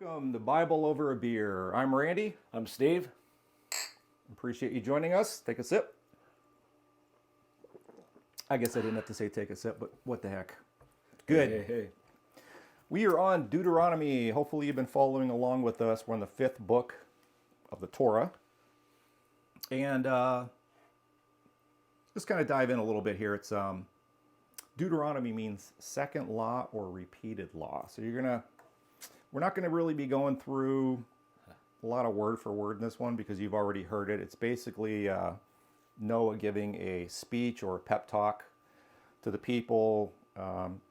Welcome to Bible Over a Beer. I'm Randy. I'm Steve. Appreciate you joining us. Take a sip. I guess I didn't have to say take a sip, but what the heck. Good. Hey. We are on Deuteronomy. Hopefully you've been following along with us. We're in the 5th book of the Torah. And just kind of dive in a little bit here. It's Deuteronomy means second law or repeated law. So we're not gonna really be going through a lot of word for word in this one because you've already heard it. It's basically Noah giving a speech or a pep talk to the people.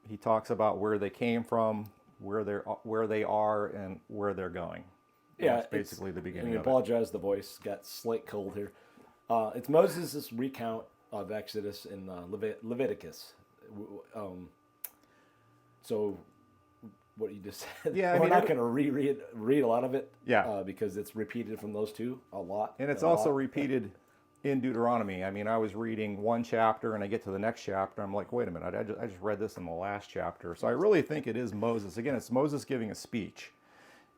He talks about where they came from, where they are, and where they're going. Yeah, that's basically the beginning. I apologize, the voice got slight cold here. It's Moses' recount of Exodus and Leviticus. So what you just said. Yeah, we're not going to read a lot of it. Yeah, because it's repeated from those two a lot, and it's also repeated in Deuteronomy. I mean, I was reading one chapter and I get to the next chapter. I'm like, wait a minute, I just read this in the last chapter. So I really think it is Moses. Again, it's Moses giving a speech.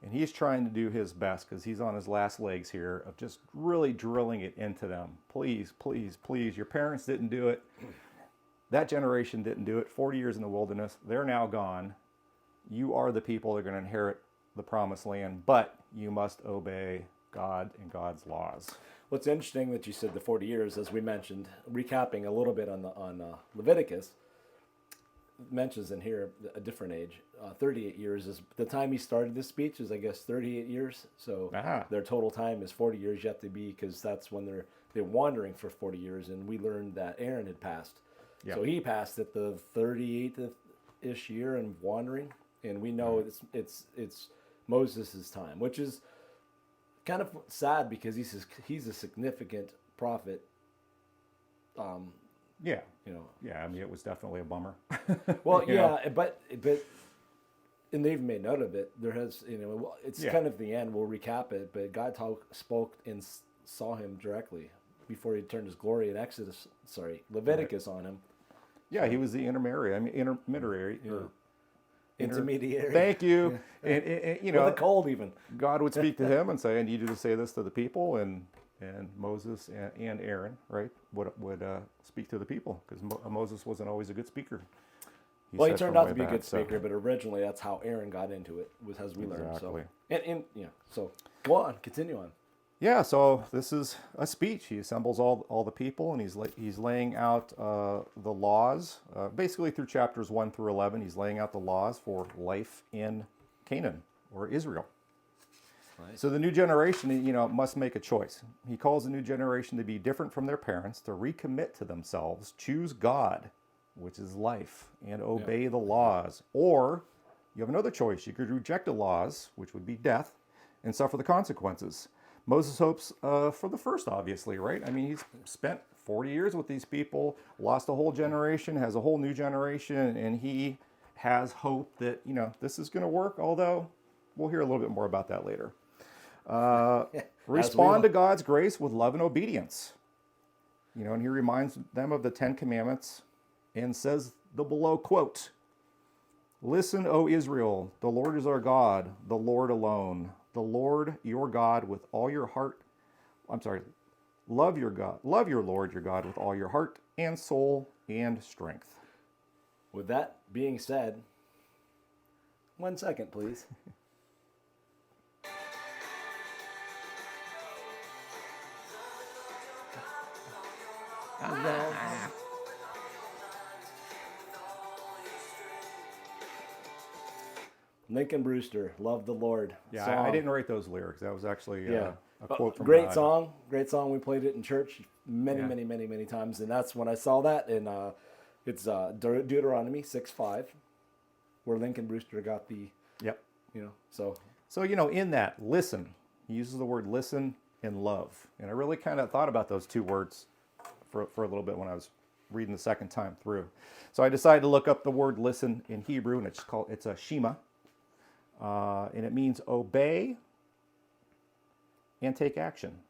And he's trying to do his best because he's on his last legs here of just really drilling it into them. Please, please, please. Your parents didn't do it. That generation didn't do it. 40 years in the wilderness. They're now gone. You are the people that are going to inherit the promised land, but you must obey God and God's laws. What's interesting that you said the 40 years, as we mentioned, recapping a little bit on Leviticus, mentions in here a different age. 38 years is the time he started this speech is, I guess, 38 years. So their total time is 40 years yet to be, because that's when they're wandering for 40 years. And we learned that Aaron had passed. Yep. So he passed at the 38th-ish year and wandering. And we know it's Moses' time, which is kind of sad because he's a significant prophet. Yeah. Yeah, I mean, it was definitely a bummer. Well, yeah, but and they've made note of it. There has, it's kind of the end. We'll recap it, but God spoke and saw him directly before he turned his glory in Leviticus on him. Yeah, he was the intermediary. Intermediary. Thank you. Yeah. And with a cold even. God would speak to him and say, "I need you to say this to the people," and Moses and Aaron, right, would speak to the people because Moses wasn't always a good speaker. He turned out to be a good speaker, but originally that's how Aaron got into it, as we learned. Exactly. So go on, continue on. Yeah, so this is a speech. He assembles all the people, and he's laying out the laws. Basically, through chapters 1 through 11, he's laying out the laws for life in Canaan or Israel. Right. So the new generation, must make a choice. He calls the new generation to be different from their parents, to recommit to themselves, choose God, which is life, and obey the laws. Or you have another choice. You could reject the laws, which would be death, and suffer the consequences. Moses hopes for the first, obviously, right? I mean, he's spent 40 years with these people, lost a whole generation, has a whole new generation, and he has hope that, this is going to work, although we'll hear a little bit more about that later. Respond to God's grace with love and obedience. And he reminds them of the 10 Commandments and says the below quote, "Listen, O Israel, the Lord is our God, the Lord alone. The Lord your God with all your heart." Love your Lord your God with all your heart and soul and strength. With that being said, 1 second, please. Lincoln Brewster, "Love the Lord." Yeah, I didn't write those lyrics. That was actually a quote from great God. song. Great song. We played it in church many times, and that's when I saw that. And it's Deuteronomy 6:5, where Lincoln Brewster got the. Yep. So in that, listen. He uses the word listen and love, and I really kind of thought about those two words for a little bit when I was reading the second time through. So I decided to look up the word listen in Hebrew, and it's a shema. And it means obey and take action.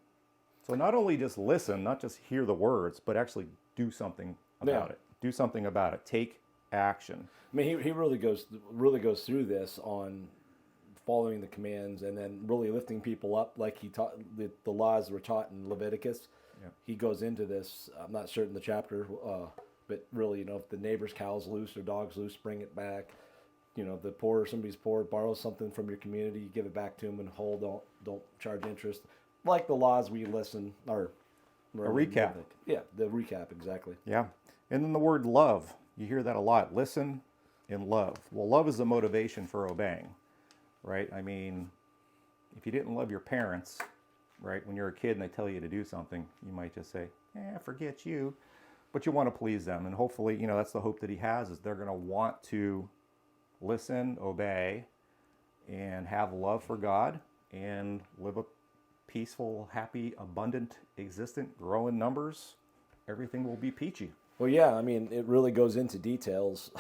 So not only just listen, not just hear the words, but actually do something about it. Do something about it. Take action. I mean, he really goes through this on following the commands, and then really lifting people up like he taught the laws were taught in Leviticus. Yep. He goes into this. I'm not certain the chapter, but really, if the neighbor's cow's loose or dog's loose, bring it back. The poor, somebody's poor, borrow something from your community, you give it back to them and hold. Don't charge interest. Like the laws we listen or A recap. Yeah, the recap, exactly. Yeah. And then the word love, you hear that a lot. Listen and love. Well, love is the motivation for obeying, right? I mean, if you didn't love your parents, right, when you're a kid and they tell you to do something, you might just say, forget you. But you want to please them. And hopefully, that's the hope that he has, is they're going to want to listen, obey, and have love for God and live a peaceful, happy, abundant, existent, grow in numbers. Everything will be peachy. Well, yeah, I mean, it really goes into details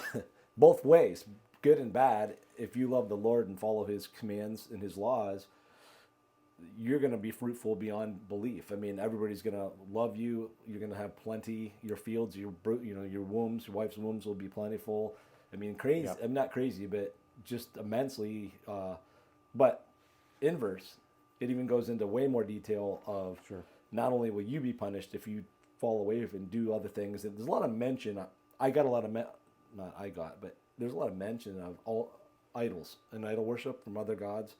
both ways, good and bad. If you love the Lord and follow his commands and his laws, you're going to be fruitful beyond belief. I mean, everybody's going to love you. You're going to have plenty. Your fields, your wombs, your wife's wombs will be plentiful. I mean, crazy. Yeah. I'm not crazy, but just immensely. But inverse, it even goes into way more detail of not only will you be punished if you fall away and do other things. There's a lot of mention. There's a lot of mention of all idols and idol worship from other gods.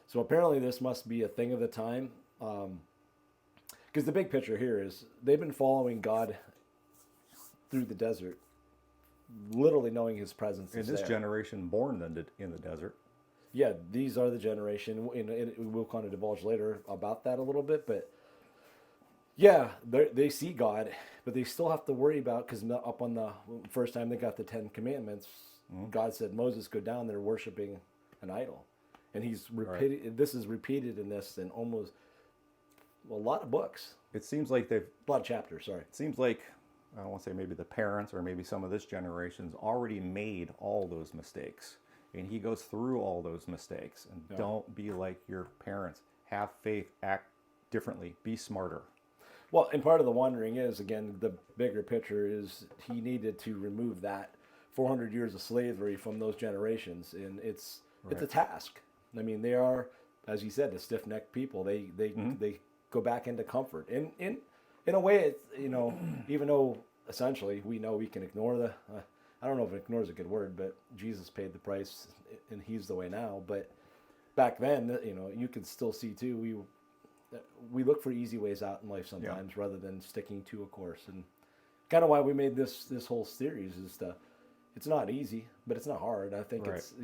So apparently this must be a thing of the time. Because the big picture here is they've been following God through the desert, literally knowing his presence is In this there. generation born in the desert. Yeah, these are the generation, and we'll kind of divulge later about that a little bit, but yeah, they see God, but they still have to worry about, because up on the first time they got the 10 Commandments, God said, Moses, go down there worshiping an idol. And he's repeated. Right. This is repeated in this in almost a lot of books. It seems like a lot of chapters. Sorry. It seems like, I don't want to say maybe the parents or maybe some of this generation's already made all those mistakes, and he goes through all those mistakes. And don't be like your parents. Have faith. Act differently. Be smarter. Well, and part of the wondering is, again, the bigger picture is he needed to remove that 400 years of slavery from those generations, and it's a task. I mean, they are, as you said, a stiff-necked people. They go back into comfort. And in a way, it's, even though essentially we know we can ignore I don't know if ignore is a good word, but Jesus paid the price and he's the way now. But back then, you could still see too, we look for easy ways out in life sometimes rather than sticking to a course. And kind of why we made this whole series is it's not easy, but it's not hard. I think it's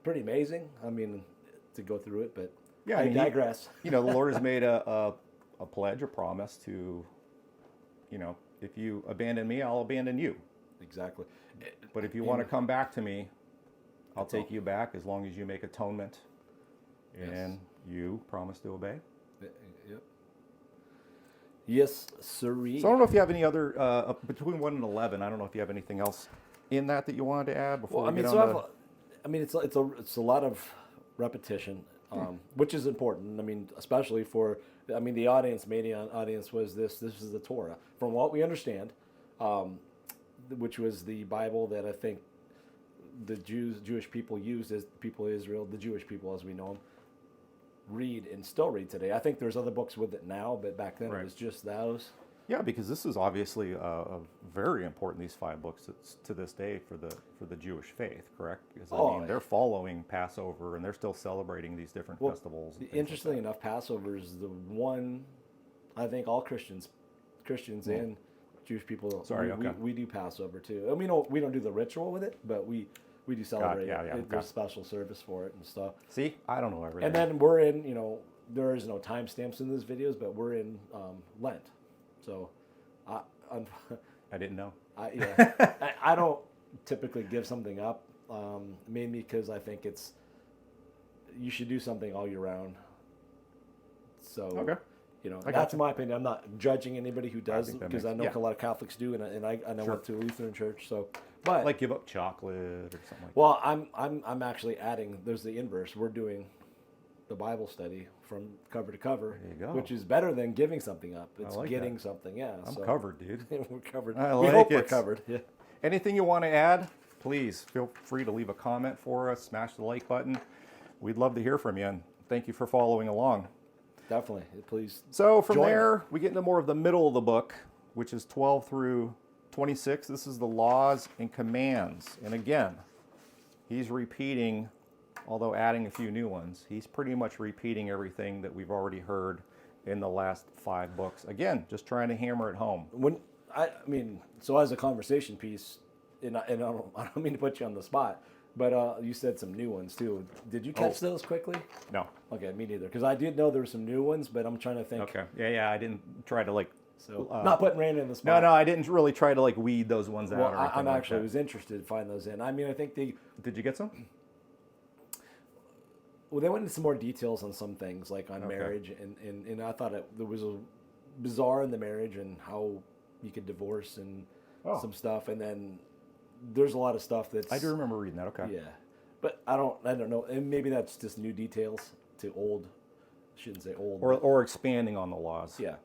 pretty amazing. I mean, to go through it, but yeah, I digress. The Lord has made a pledge, a promise to, if you abandon me, I'll abandon you. Exactly. But if you want to come back to me, I'll take you back as long as you make atonement and you promise to obey. Yep. Yes, sirree. So I don't know if you have any other, between 1 and 11, I don't know if you have anything else in that you wanted to add before we get on it's a lot of repetition, which is important. I mean, especially for, the audience was this is the Torah. From what we understand, which was the Bible that I think the Jewish people used as people of Israel, the Jewish people as we know them, read and still read today. I think there's other books with it now, but back then it was just those. Yeah, because this is obviously very important, these 5 books to this day for the Jewish faith, correct? Because they're following Passover and they're still celebrating these different festivals. Interestingly enough, Passover is the one, I think all Christians and Jewish people, we do Passover too. And we don't do the ritual with it, but we do celebrate it. There's a special service for it and stuff. See, I don't know everything. And then we're in, there is no timestamps in these videos, but we're in Lent. So, I didn't know. I don't typically give something up, mainly because I think you should do something all year round. So, that's my opinion. I'm not judging anybody who does, because I know a lot of Catholics do, and I went to a Lutheran church. So, but like give up chocolate or something like that. Well, I'm actually adding. There's the inverse. We're doing the Bible study from cover to cover, which is better than giving something up. It's getting something. Yeah, I'm covered, dude. We're covered. We hope we're covered. Yeah. Anything you want to add, please feel free to leave a comment for us. Smash the like button. we'd love to hear from you, and thank you for following along. Definitely. Please. So from Join there, we get into more of the middle of the book, which is 12 through 26. This is the laws and commands. And again, he's repeating, although adding a few new ones, he's pretty much repeating everything that we've already heard in the last 5 books. Again, just trying to hammer it home. So as a conversation piece, and I don't mean to put you on the spot, but you said some new ones too. Did you catch those quickly? No. Okay, me neither. Because I did know there were some new ones, but I'm trying to think. Okay. Yeah, I didn't try to Not putting Raina in the spot. No, I didn't really try to weed those ones out Well, or anything I'm like actually that. was interested to find those in. I think Did you get some? they went into some more details on some things, like on marriage, and I thought there was a bizarre in the marriage and how you could divorce and some stuff, and then there's a lot of stuff that's. I do remember reading that. Okay. Yeah, but I don't know, and maybe that's just new details to old. I shouldn't say old. Or expanding on the laws. Yeah.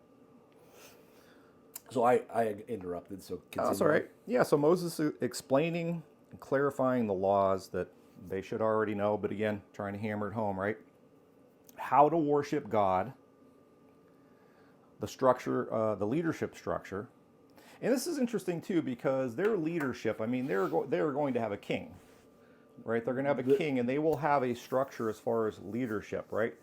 So I interrupted. So continue. That's all right. Yeah. So Moses is explaining and clarifying the laws that they should already know, but again, trying to hammer it home, right? How to worship God, the structure, the leadership structure. And this is interesting too, because their leadership, they're going to have a king, right? They're going to have a king, and they will have a structure as far as leadership, right?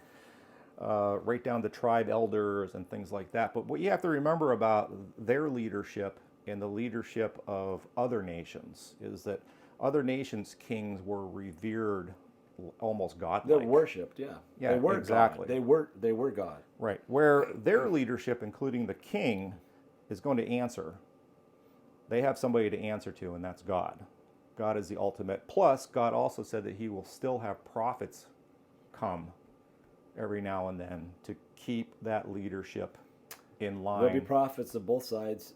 Right down to tribe elders and things like that. But what you have to remember about their leadership and the leadership of other nations is that other nations' kings were revered, almost godlike. They're worshipped, yeah. Yeah, they were exactly. God. They were God. Right. Where their leadership, including the king, is going to answer. They have somebody to answer to, and that's God. God is the ultimate. Plus, God also said that he will still have prophets come every now and then to keep that leadership in line. There'll be prophets of both sides,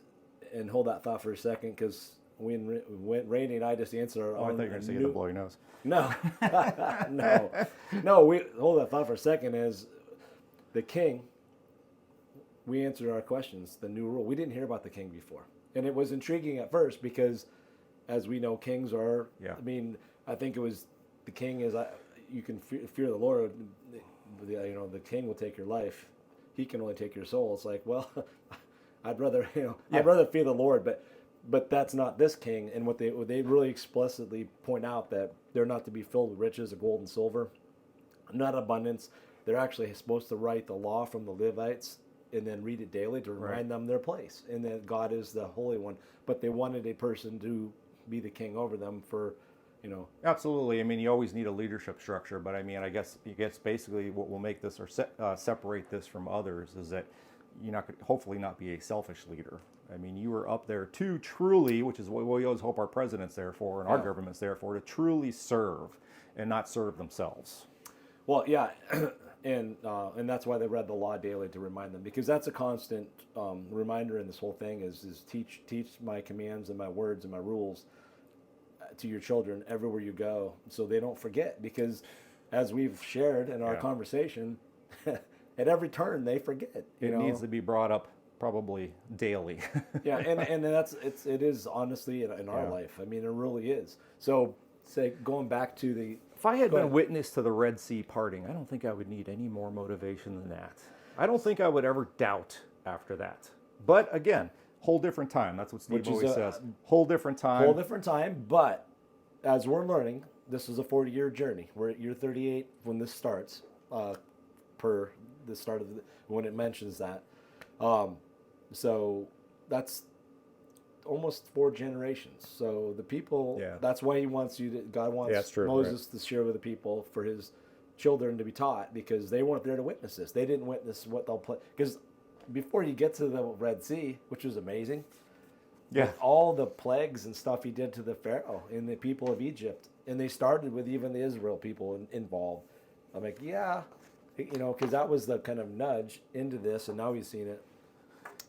and hold that thought for a second, because when Rainey and I just answered our I own. thought you were going to say the blow your nose. No, no. We hold that thought for a second. Is the king? We answered our questions. The new rule. We didn't hear about the king before, and it was intriguing at first because, as we know, kings are. Yeah. I think it was the king is. You can fear the Lord. The king will take your life. He can only take your soul. It's like, well, I'd rather I'd rather fear the Lord, but that's not this king. And what they really explicitly point out that they're not to be filled with riches of gold and silver, not abundance. They're actually supposed to write the law from the Levites and then read it daily to remind them their place, and that God is the Holy One. But they wanted a person to be the king over them for, Absolutely. You always need a leadership structure, but I guess basically what will make this or separate this from others is that you're not hopefully not be a selfish leader. You are up there to truly, which is what we always hope our president's there for and our government's there for, to truly serve and not serve themselves. Well, yeah, and that's why they read the law daily, to remind them, because that's a constant reminder in this whole thing is teach my commands and my words and my rules to your children everywhere you go, so they don't forget, because as we've shared in our conversation, at every turn they forget. It needs to be brought up probably daily. Yeah, and it is honestly in our life. It really is. So, going back to the. If I had been witness to the Red Sea parting, I don't think I would need any more motivation than that. I don't think I would ever doubt after that. But again, whole different time. That's what Steve always says. Whole different time. Whole different time. But as we're learning, this is a 40-year journey. We're at year 38 when this starts, per the start of when it mentions that. So that's almost 4 generations. So the people, that's why God wants Moses to share with the people for his children to be taught, because they weren't there to witness this. They didn't witness what they'll play. Because before you get to the Red Sea, which was amazing, all the plagues and stuff he did to the Pharaoh and the people of Egypt, and they started with even the Israel people involved. I'm like, because that was the kind of nudge into this, and now we've seen it.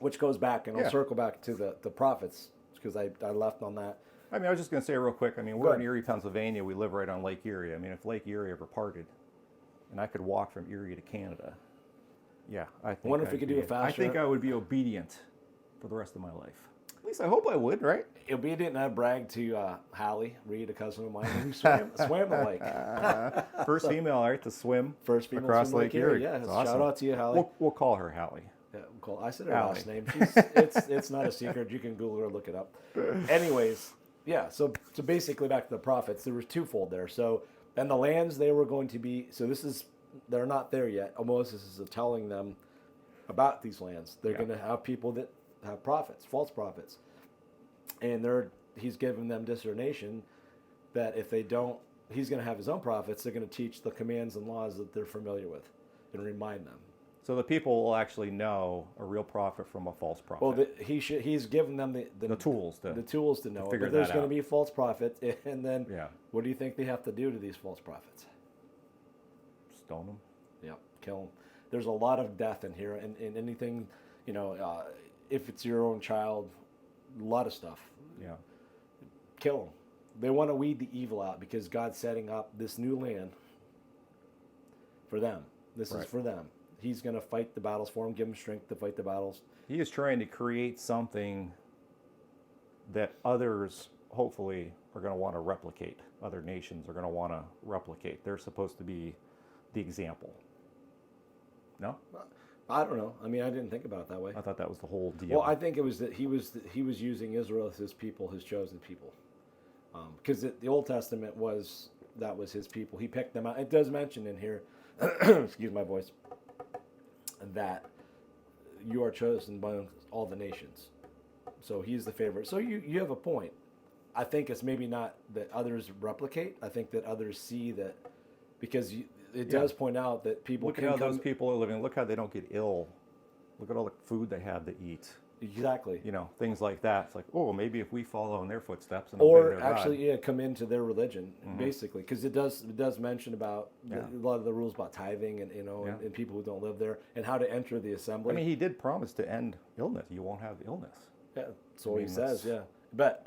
Which goes back, and I'll circle back to the prophets, because I left on that. I was just going to say real quick, we're in Erie, Pennsylvania. We live right on Lake Erie. If Lake Erie ever parted, and I could walk from Erie to Canada, I think wonder if we could do it faster. I think I would be obedient for the rest of my life. At least I hope I would, right? Obedient, and I bragged to Hallie Reed, a cousin of mine, who swam the lake. First female, right, to swim First female across swim Lake Lake Erie. Yeah, It's shout awesome. out to you, Hallie. We'll call her Hallie. Yeah, cool. I said her Hallie. last name. It's not a secret. You can Google her, look it up. Anyways, yeah. So basically, back to the prophets. There was twofold there. So and the lands they were going to be. So they're not there yet. Moses is telling them about these lands. They're going to have people that have prophets, false prophets, and he's giving them discernation that if they don't, he's going to have his own prophets. They're going to teach the commands and laws that they're familiar with, and remind them. So the people will actually know a real prophet from a false prophet. Well, he's given them the tools to know. figure But there's that going out. to be false prophets, and then Yeah. what do you think they have to do to these false prophets? Stone them. Yep, kill them. There's a lot of death in here, and anything, if it's your own child, a lot of stuff. Yeah. Kill them. They want to weed the evil out because God's setting up this new land for them. This is Right. for them. He's going to fight the battles for them, give them strength to fight the battles. He is trying to create something that others, hopefully, are going to want to replicate. Other nations are going to want to replicate. They're supposed to be the example. No? I don't know. I mean, I didn't think about it that way. I thought that was the whole deal. Well, I think it was that he was using Israel as his people, his chosen people, because the Old Testament was his people. He picked them out. It does mention in here, excuse my voice, that you are chosen by all the nations. So he's the favorite. So you have a point. I think it's maybe not that others replicate. I think that others see that because it does point out that people Look at can how come. those people are living. Look how they don't get ill. Look at all the food they have to eat. Exactly. Things like that. It's like, oh, maybe if we follow in their footsteps and obey Or their God. actually, come into their religion, basically, because it does mention about a lot of the rules about tithing and and people who don't live there and how to enter the assembly. I mean, he did promise to end illness. You won't have illness. yeah, that's what he mean, says. that's- Yeah, but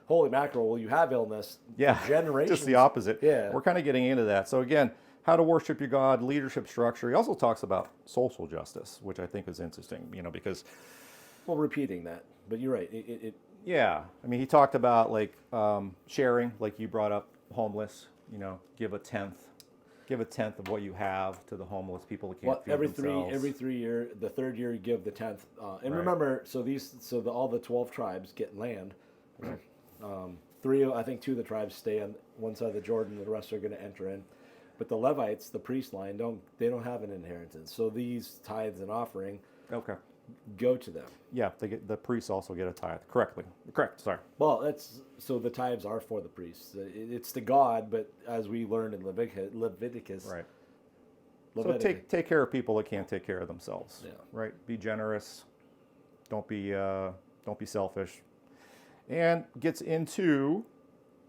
holy mackerel, will you have illness? Yeah, generations. just the opposite. Yeah. We're kind of getting into that. So again, how to worship your God, leadership structure. He also talks about social justice, which I think is interesting, because Well, repeating that, but you're right. It yeah, I mean, he talked about like sharing, like you brought up, homeless. Give a tenth of what you have to the homeless people that can't feed every themselves. 3 year, the third year you give the 10th, and Right. remember, all the 12 tribes get land. I think 2 of the tribes stay on one side of the Jordan, and the rest are going to enter in. But the Levites, the priest line, don't have an inheritance. So these tithes and offering Okay. go to them. Yeah, the priests also get a tithe. Correct. Sorry. Well, the tithes are for the priests. It's to God, but as we learned in Leviticus, Right. So Leviticus. take care of people that can't take care of themselves. Yeah. Right. Be generous. Don't be selfish. And gets into,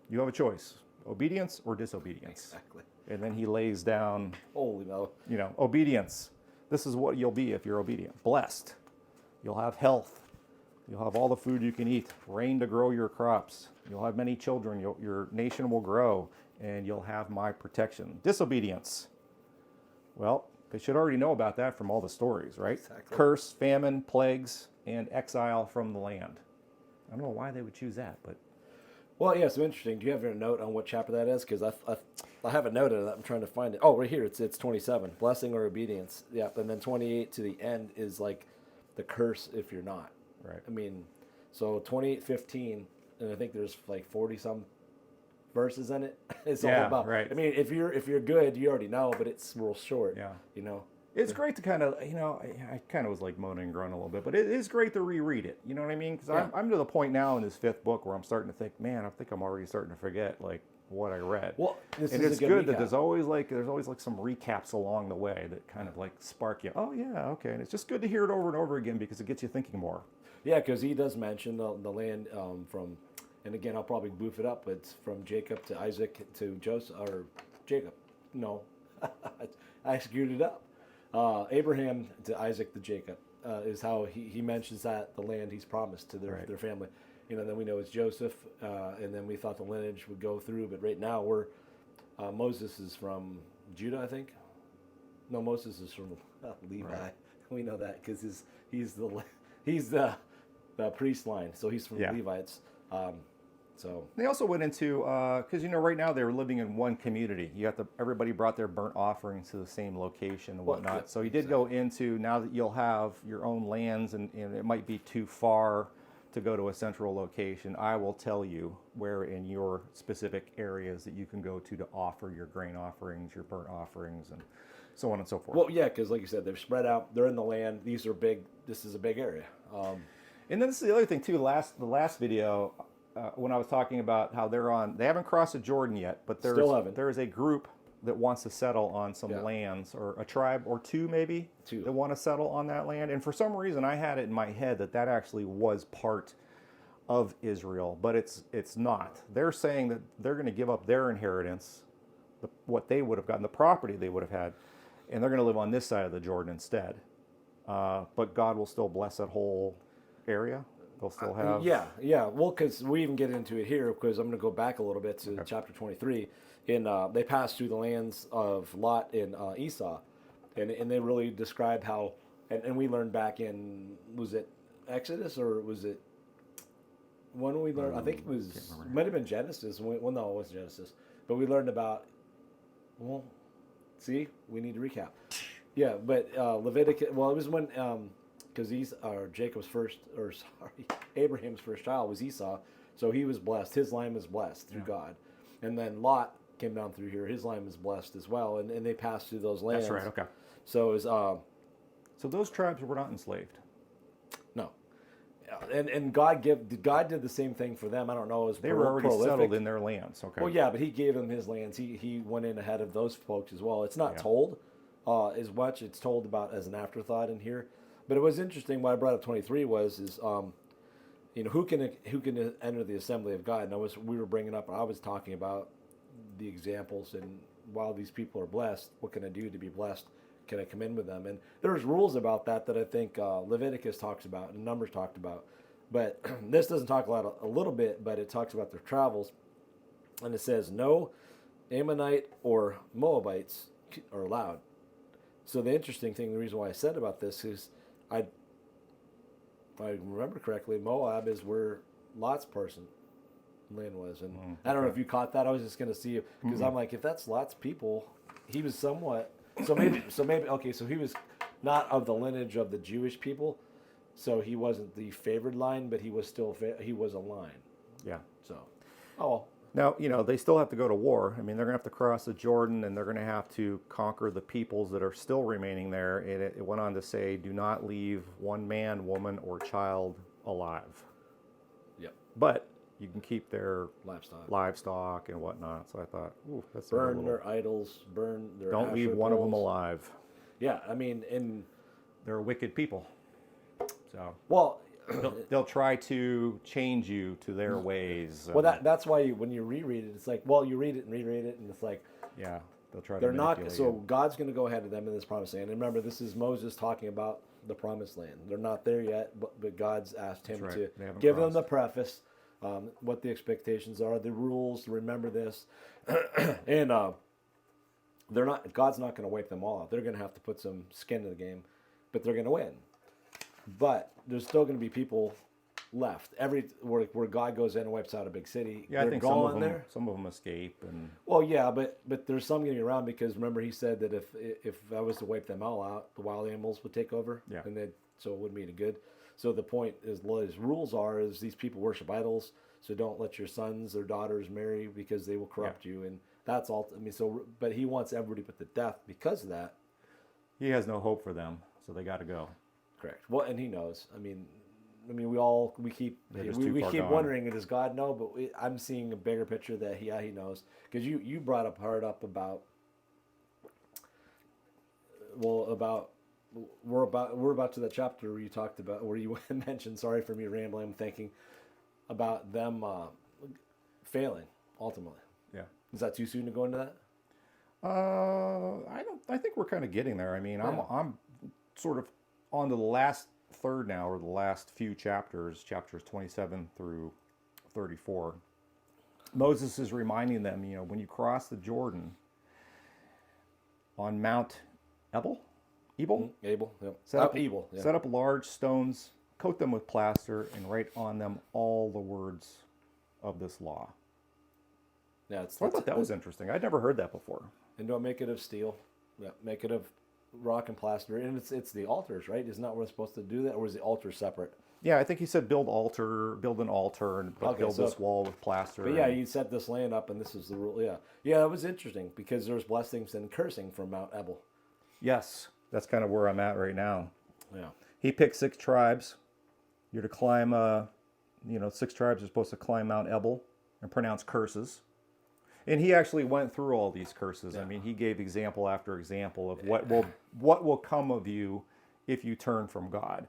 you have a choice: obedience or disobedience. Exactly. And then he lays down, Holy no. obedience. This is what you'll be if you're obedient. Blessed. You'll have health. You'll have all the food you can eat. Rain to grow your crops. You'll have many children. Your nation will grow, and you'll have my protection. Disobedience. Well, they should already know about that from all the stories, right? Exactly. Curse, famine, plagues, and exile from the land. I don't know why they would choose that, but Well, yeah, so interesting. Do you have a note on what chapter that is? Because I have a note of that. I'm trying to find it. Oh, right here. It's 27. Blessing or obedience. Yep. And then 28 to the end is like the curse if you're not. right. I mean, so 28:15, and I think there's like 40 some verses in it. It's all Yeah, about. right. I mean, if you're good, you already know, but it's real short. Yeah. It's great to kind of, I kind of was like moaning and groaning a little bit, but it is great to reread it. You know what I mean? Because Yeah. I'm to the point now in this 5th book where I'm starting to think, man, I think I'm already starting to forget like what I read. Well, this and is it's a good recap. that there's always like some recaps along the way that kind of like spark you. Oh yeah, okay. And it's just good to hear it over and over again because it gets you thinking more. Yeah, because he does mention the land from, and again, I'll probably boof it up, but it's from Jacob to Isaac to Joseph, or Jacob. No, I screwed it up. Abraham to Isaac to Jacob is how he mentions that the land he's promised to their family. Then we know it's Joseph, and then we thought the lineage would go through, but right now Moses is from Judah, I think. No, Moses is from Levi. Right. We know that because he's the the priest line. So he's from Yeah. the Levites. So They also went into because right now they were living in one community. Everybody brought their burnt offerings to the same location and whatnot. yeah, So he did go into, now that you'll have your own lands and it might be too far to go to a central location, I will tell you where in your specific areas that you can go to offer your grain offerings, your burnt offerings, and so on and so forth. well, yeah, because like you said, they're spread out. They're in the land. These are big. This is a big area. And then this is the other thing too. The last video, when I was talking about how they haven't crossed the Jordan yet, but Still haven't. there is a group that wants to settle on some Yeah. lands, or a tribe or two maybe, Two. that want to settle on that land. And for some reason, I had it in my head that actually was part of Israel, but it's not. They're saying that they're going to give up their inheritance, what they would have gotten, the property they would have had, and they're going to live on this side of the Jordan instead. But God will still bless that whole area. They'll still have. Yeah. Well, because we even get into it here, because I'm going to go back a little bit to chapter 23. They passed through the lands of Lot and Esau, and they really describe how. And we learned back in, was it Exodus or was it? When we learned, I think it was, might have been Genesis. Well, no, it wasn't Genesis. But we learned about. Well, see, we need to recap. Yeah, but Leviticus. Well, it was when. Because Abraham's first child was Esau, so he was blessed. His line was blessed through God, and then Lot came down through here. His line was blessed as well, and they passed through those lands. That's right. Okay. So it was So those tribes were not enslaved. no, and God did the same thing for them. I don't know. They were already settled in their lands. Okay. Well, yeah, but He gave them His lands. He went in ahead of those folks as well. It's not Yeah. told as much. It's told about as an afterthought in here. But it was interesting. Why I brought up 23 is who can enter the assembly of God? And we were bringing up. I was talking about the examples, and while these people are blessed, what can I do to be blessed? Can I come in with them? And there's rules about that I think Leviticus talks about and Numbers talked about. But this doesn't talk a little bit, but it talks about their travels, and it says no Ammonite or Moabites are allowed. So the interesting thing, the reason why I said about this is, if I remember correctly, Moab is where Lot's land was, and I don't know if you caught that. I was just going to see because I'm like, if that's Lot's people, he was somewhat. So maybe okay. So he was not of the lineage of the Jewish people, so he wasn't the favored line, but he was still he was a line. Yeah. So, oh. Now, they still have to go to war. I mean, they're going to have to cross the Jordan, and they're going to have to conquer the peoples that are still remaining there. And it went on to say, do not leave one man, woman, or child alive. Yep. But you can keep their livestock and whatnot. So I thought, ooh, that's burn their idols, burn their don't leave one of them alive. Yeah, I mean, they're wicked people. So well, they'll try to change you to their ways. Well, that's why when you reread it, it's like, well, you read it and reread it, and it's like, yeah, they'll try. They're to not. So you. God's going to go ahead of them in this promised land. And remember, this is Moses talking about the promised land. They're not there yet, but God's asked him to give them the preface, what the expectations are, the rules. Remember this, and they're not. God's not going to wipe them all out. They're going to have to put some skin in the game, but they're going to win. But there's still going to be people left. Where God goes in and wipes out a big city. Yeah, I think some of them escape. And well, yeah, but there's some getting around because remember he said that if I was to wipe them all out, the wild animals would take over. Yeah. And so it wouldn't be any good. So the point is, what his rules are is these people worship idols. So don't let your sons or daughters marry because they will corrupt you. And that's all. I mean, but he wants everybody put to death because of that. He has no hope for them, so they got to go. Correct. Well, and he knows. I mean, we keep wondering, does God know? But I'm seeing a bigger picture that he knows, because you brought a part up about we're about to the chapter where you talked about where you mentioned. Sorry for me rambling. I'm thinking about them failing ultimately. Yeah. Is that too soon to go into that? I think we're kind of getting there. I mean, yeah. I'm sort of on to the last third now, or the last few chapters 27 through 34. Moses is reminding them, when you cross the Jordan on Mount Ebal, Abel, yep. set up Ebal, yeah. Set up large stones coat them with plaster, and write on them all the words of this law. Yeah, So I thought that was interesting. I'd never heard that before. And don't make it of steel. Yeah, make it of rock and plaster. And it's the altars, right? Isn't that what we're supposed to do that, or is the altar separate? Yeah, I think he said build an altar, and build this wall with plaster. But yeah, you set this land up, and this is the rule. Yeah, yeah, that was interesting because there's blessings and cursing from Mount Ebal. Yes, that's kind of where I'm at right now. Yeah. He picked 6 tribes. You're to climb, 6 tribes are supposed to climb Mount Ebal and pronounce curses. And he actually went through all these curses. Yeah. I mean, he gave example after example of what will come of you if you turn from God.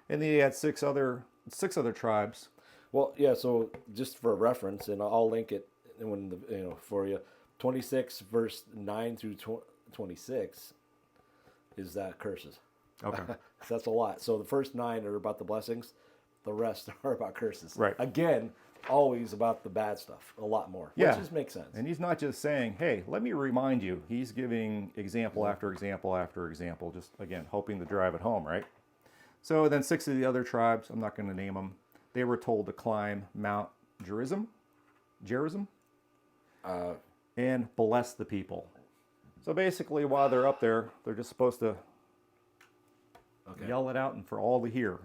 And then he had 6 other tribes. Well, yeah. So just for reference, and I'll link it for you. 26 verse 9 through 26 is that curses. Okay, so that's a lot. So the first 9 are about the blessings. The rest are about curses. Right. Again, always about the bad stuff. A lot more. Yeah. Which just makes sense. And he's not just saying, "Hey, let me remind you." He's giving example after example after example. Just again, hoping to drive it home, right? So then 6 of the other tribes, I'm not going to name them, they were told to climb Mount Gerizim, and bless the people. So basically, while they're up there, they're just supposed to yell it out and for all to hear.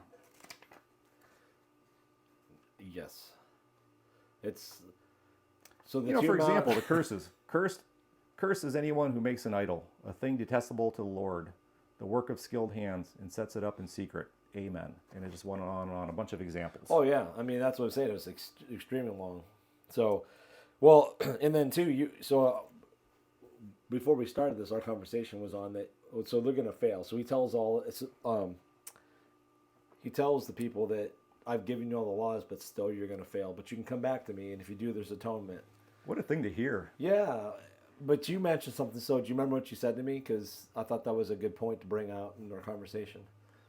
Yes. It's so for example, the curses. Cursed is anyone who makes an idol, a thing detestable to the Lord, the work of skilled hands, and sets it up in secret. Amen. And it just went on and on, a bunch of examples. Oh yeah, I mean that's what I'm saying. It was extremely long. So, well, and then too, before we started this, our conversation was on that. So they're going to fail. So he tells he tells the people that I've given you all the laws, but still you're going to fail. But you can come back to me, and if you do, there's atonement. What a thing to hear. Yeah, but you mentioned something. So do you remember what you said to me? Because I thought that was a good point to bring out in our conversation.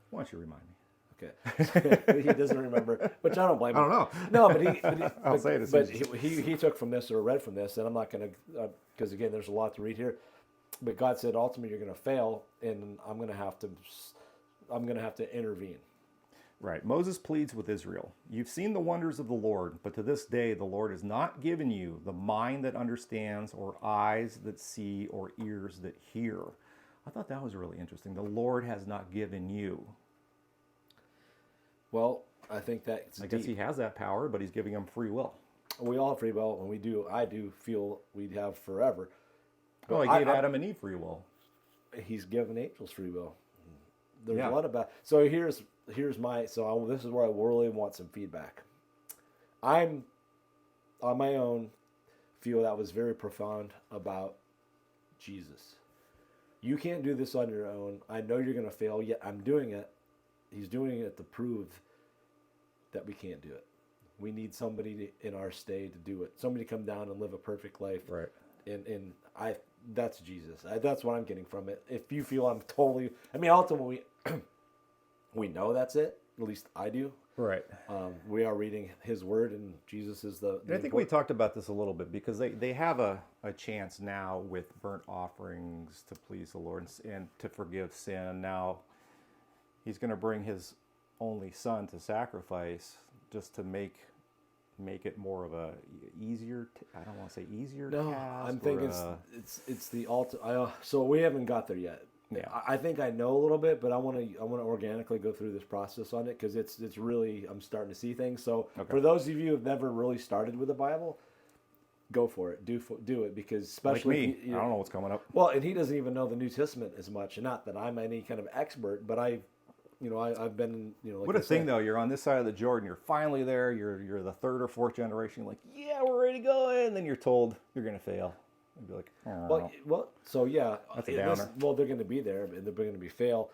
Why don't you remind me? Okay. He doesn't remember, which I don't blame him. I don't know. No, but I'll say it. But he took from this or read from this, and I'm not going to, because again, there's a lot to read here. But God said, ultimately, you're going to fail, and I'm going to have to intervene. Right. Moses pleads with Israel. You've seen the wonders of the Lord, but to this day the Lord has not given you the mind that understands, or eyes that see, or ears that hear. I thought that was really interesting. The Lord has not given you. Well, I think that's I guess he has that power, but he's giving them free will. We all have free will, and I do feel we have forever. Well, he gave Adam and Eve free will. He's given angels free will. There's a lot about. So here's my. So this is where I really want some feedback. I'm on my own feel that was very profound about Jesus. You can't do this on your own. I know you're going to fail, yet I'm doing it. He's doing it to prove that we can't do it. We need somebody in our stay to do it. Somebody to come down and live a perfect life. Right. And that's Jesus. That's what I'm getting from it. If you feel I'm totally, ultimately, we know that's it. At least I do. Right. We are reading His Word, and Jesus is the I think we talked about this a little bit because they have a chance now with burnt offerings to please the Lord and to forgive sin. Now, He's going to bring His only Son to sacrifice just to make it more of a easier. I don't want to say easier. No, task. I'm thinking it's the ultimate. So we haven't got there yet. Yeah. I think I know a little bit, but I want to organically go through this process on it because it's really I'm starting to see things. So for those of you who've never really started with the Bible, go for it. Do it because especially like me, I don't know what's coming up. Well, and he doesn't even know the New Testament as much. Not that I'm any kind of expert, but I've been like what a thing though! You're on this side of the Jordan. You're finally there. You're the 3rd or 4th generation. You're like, yeah, we're ready to go. And then you're told you're going to fail. You'd be like, oh. Well, so yeah, that's a downer. They're going to be there, and they're going to be fail.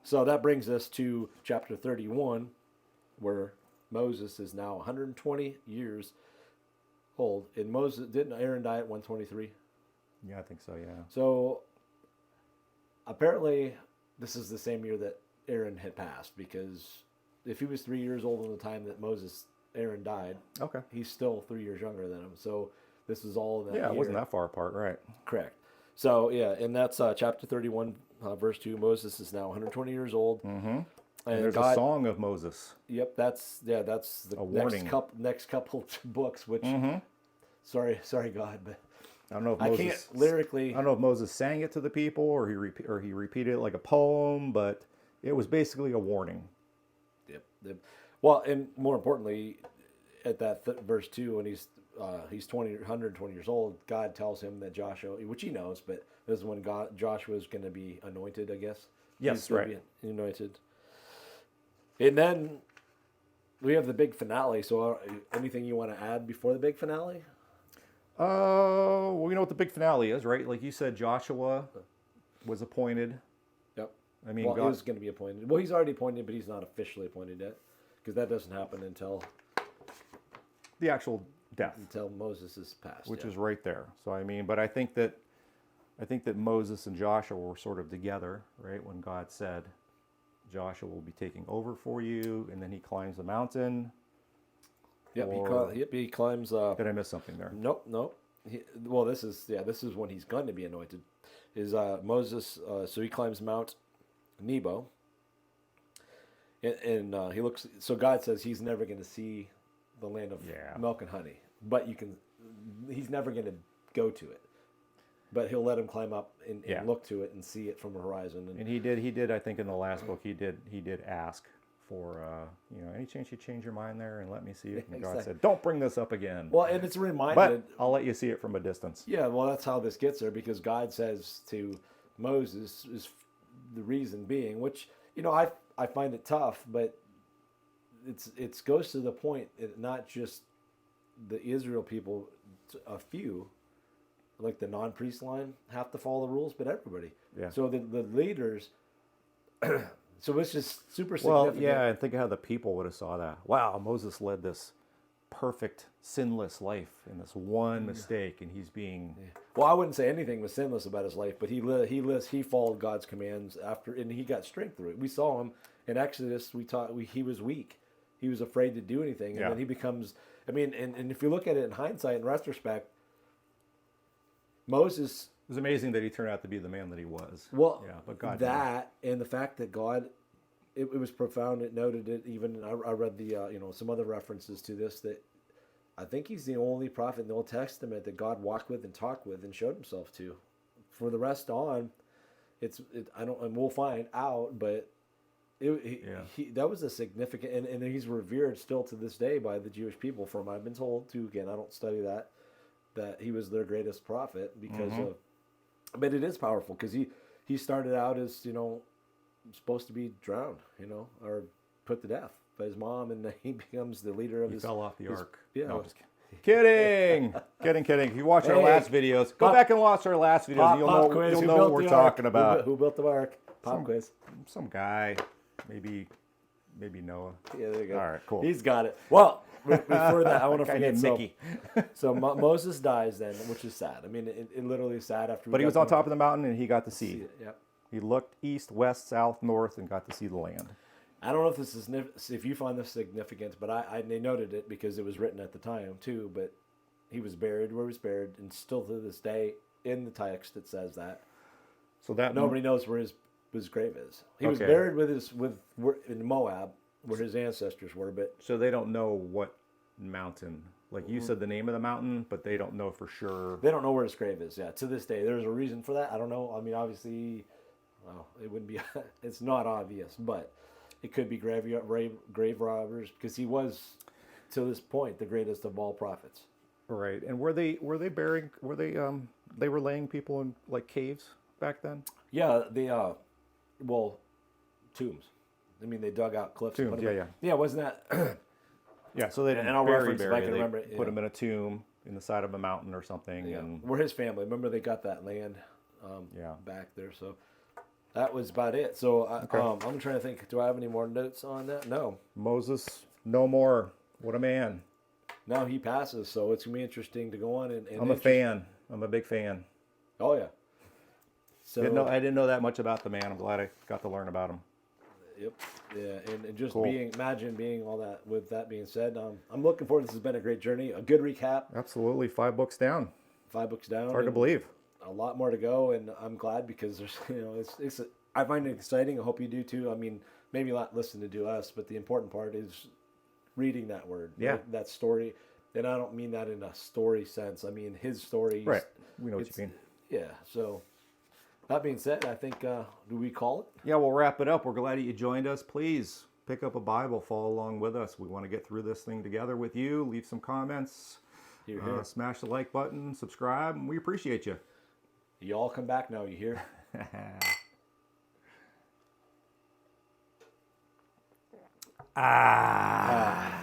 So that brings us to chapter 31, where Moses is now 120 years old. And didn't Aaron die at 123? Yeah, I think so. Yeah. So apparently, this is the same year that Aaron had passed, because if he was 3 years old in the time that Aaron died, okay, he's still 3 years younger than him. So this is all that. Yeah, it wasn't that far apart, right? Correct. So yeah, and that's chapter 31, verse 2. Moses is now 120 years old. Mm-hmm. And there's God, a song of Moses. Yep, that's the A warning. next couple books. Which, sorry, God, but I don't know if I Moses can't lyrically. I don't know if Moses sang it to the people or he repeated it like a poem, but it was basically a warning. Yep. Well, and more importantly, at that verse 2, when he's 120 years old, God tells him that Joshua, which he knows, but this is when Joshua is going to be anointed, I guess. Yes, He's gonna right. be anointed. And then we have the big finale. So, anything you want to add before the big finale? Well, you know what the big finale is, right? Like you said, Joshua was appointed. Yep. I mean, Well, God, he was going to be appointed. Well, he's already appointed, but he's not officially appointed yet, because that doesn't happen until the actual death, Moses is passed. which is right there. So I mean, but I think that Moses and Joshua were sort of together, right? When God said, Joshua will be taking over for you, and then he climbs the mountain. Yep. Or- He climbs. Did I miss something there? Nope. Well, this is when he's going to be anointed. Is Moses? So he climbs Mount Nebo, and he looks. So God says he's never going to see the land of milk and honey, but he's never going to go to it. But he'll let him climb up and look to it and see it from the horizon. And he did. I think in the last book, he did ask for, any chance you change your mind there and let me see it. And God said, "Don't bring this up again." Well, and it's a reminder. But I'll let you see it from a distance. Yeah, well, that's how this gets there, because God says to Moses, is the reason being, which I find it tough, but it goes to the point, not just the Israel people, a few, like the non-priest line, have to follow the rules, but everybody. Yeah. So the leaders. So it's just super Well, significant. yeah, and think of how the people would have saw that. Wow, Moses led this perfect, sinless life in this one mistake, and he's being. Yeah. Well, I wouldn't say anything was sinless about his life, but he followed God's commands after, and he got strength through it. We saw him in Exodus. He was weak. He was afraid to do anything, and then he becomes. I mean, and if you look at it in hindsight, in retrospect, Moses. It was amazing that he turned out to be the man that he was. Well, yeah, but God and the fact that God, it was profound. It noted it. Even I read the some other references to this, that I think he's the only prophet in the Old Testament that God walked with and talked with and showed himself to. For the rest on, and we'll find out, but that was a significant, and he's revered still to this day by the Jewish people. From I've been told too. Again, I don't study that he was their greatest prophet because of. But it is powerful, because he started out as supposed to be drowned, or put to death by his mom, and then he becomes the leader of he his. fell off the ark. Yeah, no, I'm just kidding. kidding. If you watch our last videos, go back and watch our last videos. You'll know what we're talking about. Who built the ark? Pop quiz. Some guy, maybe Noah. Yeah, there you go. All right, cool. He's got it. Well, before that, I want to Guy forget named Mickey. So Moses dies then, which is sad. I mean, it literally is sad after. But he was on top of the mountain and he got to see. Yep. He looked east, west, south, north, and got to see the land. I don't know if this is if you find this significant, but they noted it because it was written at the time too. But he was buried where he was buried, and still to this day in the text it says that. So that nobody knows where his grave is. He was buried in Moab, where his ancestors were, but so they don't know what mountain. Like you said, the name of the mountain, but they don't know for sure. They don't know where his grave is. Yeah, to this day, there's a reason for that. I don't know. I mean, obviously, well, it wouldn't be. It's not obvious, but it could be grave robbers, because he was, to this point, the greatest of all prophets. Right. And were they laying people in like caves back then? Yeah, tombs. I mean, they dug out cliffs. Tombs, Yeah, wasn't that? Yeah, so they didn't and I'll reference if I can they remember. put him in a tomb in the side of a mountain or something. Yeah. And We're his family. Remember, they got that land back there. So that was about it. So I'm trying to think, do I have any more notes on that? No. Moses, no more. What a man. Now he passes, so it's going to be interesting to go on. And I'm a fan. I'm a big fan. Oh, yeah. So I didn't know that much about the man. I'm glad I got to learn about him. Yep. Yeah, and just Cool. imagine being all that. With that being said, I'm looking forward. This has been a great journey. A good recap. Absolutely. 5 books down. 5 books down. Hard to believe. A lot more to go, and I'm glad, because there's I find it exciting. I hope you do too. I mean, maybe not listening to us, but the important part is reading that word, Yeah. right? That story. And I don't mean that in a story sense. I mean his story. Right. We know what you It's- mean. Yeah. So that being said, I think do we call it? Yeah, we'll wrap it up. We're glad that you joined us. Please pick up a Bible, follow along with us. We want to get through this thing together with you. Leave some comments, Here, here. smash the like button, subscribe, and we appreciate you. You all come back now. You hear? Ah.